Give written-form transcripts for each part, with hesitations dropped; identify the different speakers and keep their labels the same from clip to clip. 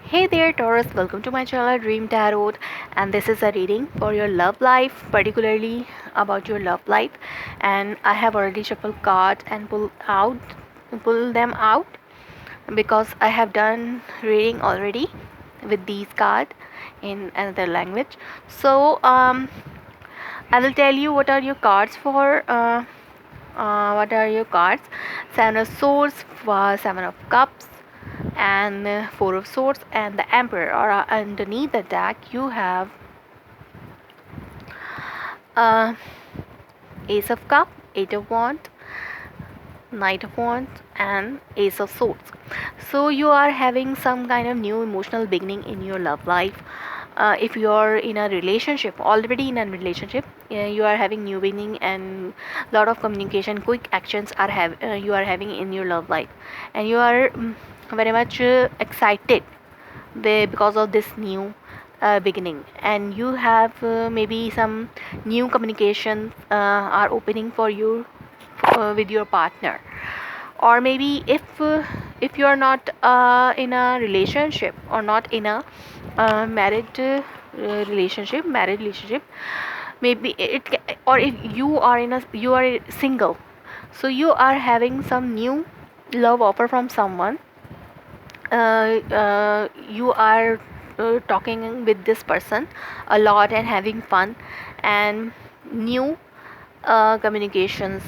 Speaker 1: Hey there, Taurus. Welcome to my channel Dream Tarot, and this is a reading for your love life, particularly about your love life. And I have already shuffled cards and pull them out because I have done reading already with these cards in another language. So I will tell you what are your cards for. What are your cards? Seven of Swords, Seven of Cups, and Four of Swords, and the Emperor. Or underneath the deck, you have uh, Ace of Cup, Eight of Wands, Knight of Wands, and Ace of Swords. So you are having some kind of new emotional beginning in your love life. If you are in a relationship, already in a relationship, you are having new beginning and lot of communication, quick actions you are having in your love life, and you are very much excited because of this new beginning, and you have maybe some new communications are opening for you with your partner. Or maybe if you are not in a relationship or not in a married relationship, maybe or if you are single, so you are having some new love offer from someone. You are talking with this person a lot and having fun and new communications,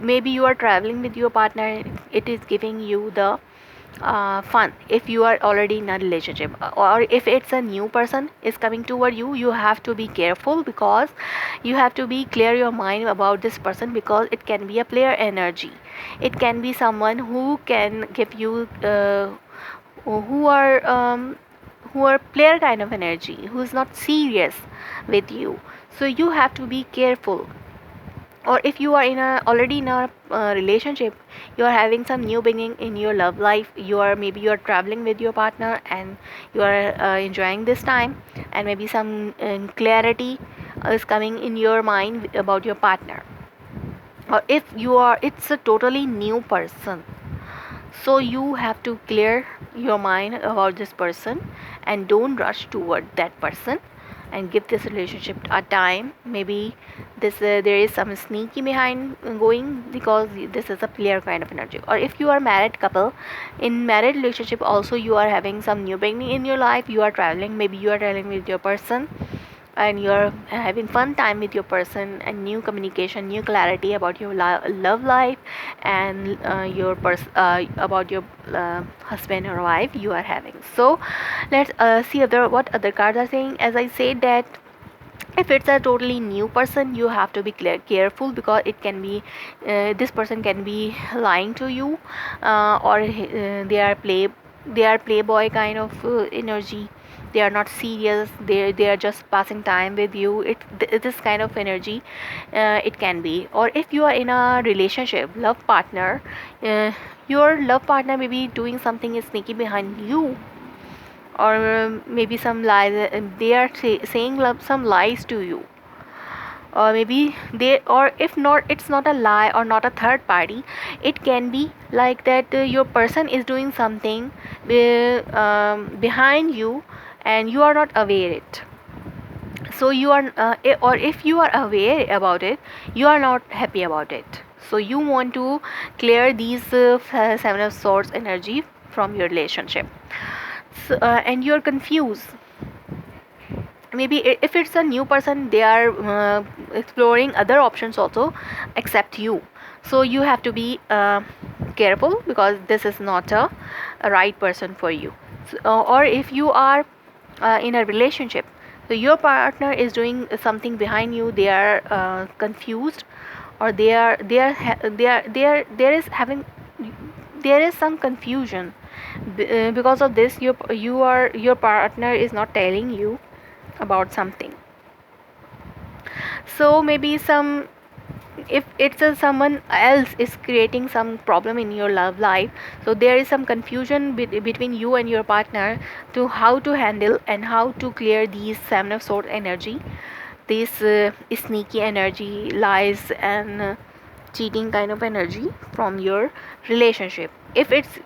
Speaker 1: maybe you are traveling with your partner. It is giving you the fun if you are already in a relationship, or if it's a new person is coming toward you. You have to be careful because you have to be clear your mind about this person, because it can be a player energy. It can be someone who can give you who are player kind of energy, who is not serious with you. So you have to be careful. Or if you are already in a relationship, you are having some new beginning in your love life. You are traveling with your partner and you are enjoying this time, and maybe some clarity is coming in your mind about your partner. Or if you are it's a totally new person, so you have to clear your mind about this person and don't rush toward that person, and give this relationship a time. Maybe there is some sneaky behind going, because this is a clear kind of energy. Or if you are married couple, in married relationship also you are having some new beginning in your life. You are traveling, maybe you are traveling with your person, and you're having fun time with your person, and new communication, new clarity about your love life, and about your husband or wife you are having. So let's see what other cards are saying. As I said that if it's a totally new person, you have to be careful, because it can be this person can be lying to you, or they are playboy kind of energy. They are not serious. They are just passing time with you. This kind of energy it can be. Or if you are in a relationship, love partner, uh, your love partner may be doing something sneaky behind you, or maybe some lies. They are saying some lies to you. Or maybe they, or if not, it's not a lie or not a third party. It can be like that your person is doing something behind you, and you are not aware it. So you are or if you are aware about it, you are not happy about it. So you want to clear these seven of swords energy from your relationship. And you're confused. Maybe if it's a new person, they are exploring other options also except you. So you have to be careful, because this is not a right person for you. Or if you are in a relationship, so your partner is doing something behind you. They are confused, or there is having, there is some confusion. Because of this, your partner is not telling you about something. So maybe some, if it's someone else is creating some problem in your love life, so there is some confusion between you and your partner to how to handle and how to clear these seven of sword energy, this sneaky energy, lies, and cheating kind of energy from your relationship. If it's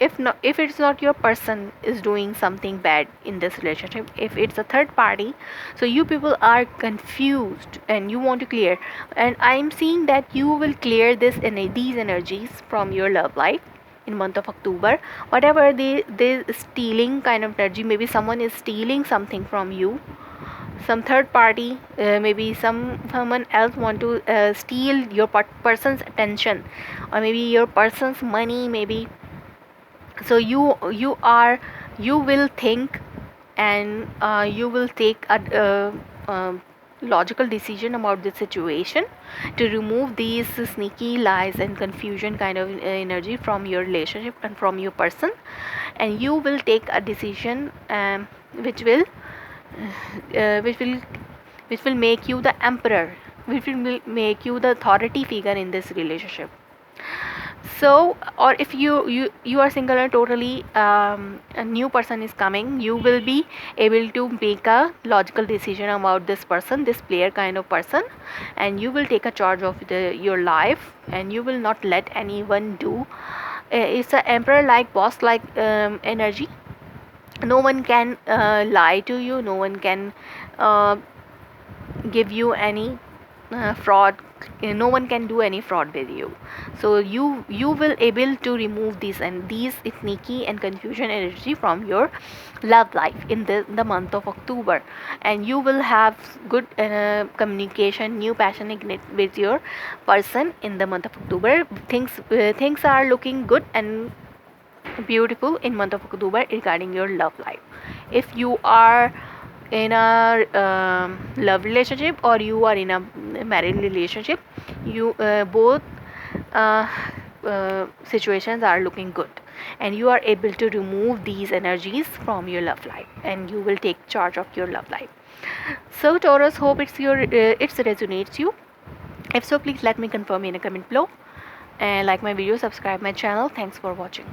Speaker 1: if it's not your person is doing something bad in this relationship, if it's a third party, so you people are confused and you want to clear. And I'm seeing that you will clear these energies from your love life in month of October. Whatever the stealing kind of energy, maybe someone is stealing something from you, some third party, maybe someone else want to steal your person's attention, or maybe your person's money, maybe. So you will think, and you will take a logical decision about the situation to remove these sneaky lies and confusion kind of energy from your relationship and from your person. And you will take a decision, which will uh, which will which will make you the emperor, which will make you the authority figure in this relationship. So, or if you are single and totally a new person is coming, you will be able to make a logical decision about this person, this player kind of person, and you will take a charge of your life, and you will not let anyone do. It's an emperor like boss like energy. No one can lie to you, no one can uh, give you any fraud. No one can do any fraud with you. So you will able to remove these sneaky and confusion energy from your love life in the month of October. And you will have good communication, new passion ignite with your person in the month of October. Things are looking good and beautiful in month of October regarding your love life. If you are in a love relationship, or you are in a married relationship, you both uh, situations are looking good, and you are able to remove these energies from your love life, and you will take charge of your love life. So Taurus, hope it resonates you. If so, please let me confirm in a comment below, and like my video, subscribe my channel. Thanks for watching.